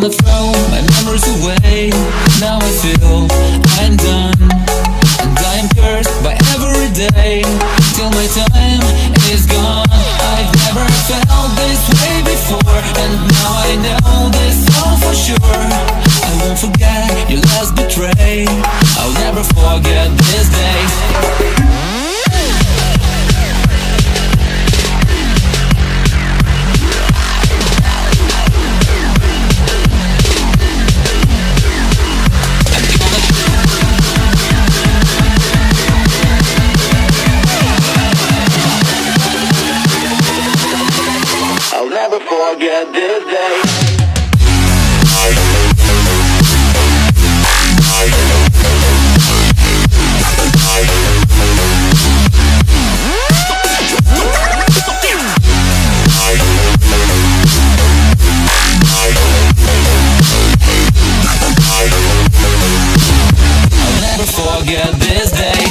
gonna throw my memories away. Now I feel I'm done, and I am cursed by every day till my time is gone. I've never felt this way before, and now I know this all for sure. I won't forget your last betray. I'll never forget this day. I'll never forget this day. I'll never forget this day.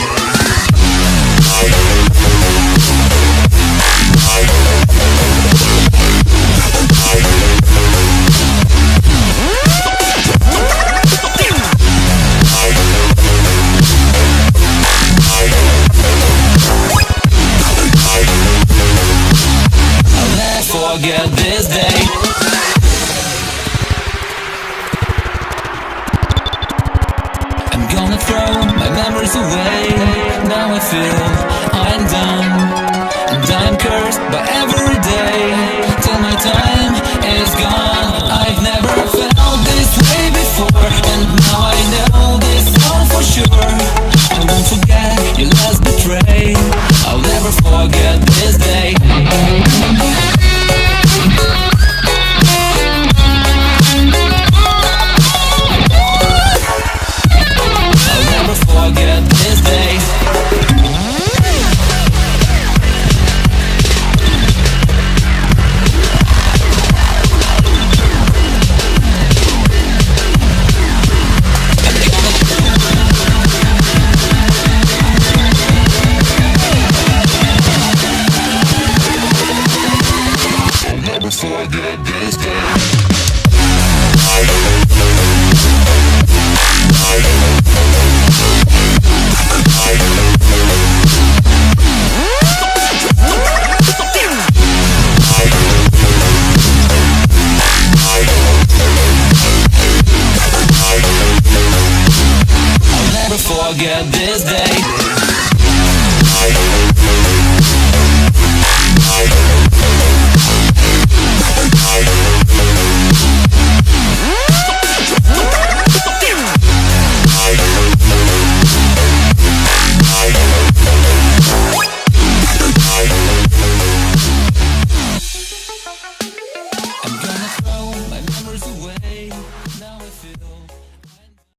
Forget this day. I'm gonna throw my memories away. Now I feel I'm done, and I'm cursed by every day till my time is gone. I've never felt this way before, and now I know this all for sure. I won't forget your last betray. I'll never forget this day. Forget this day. I'll never forget this day. I'll never forget this day.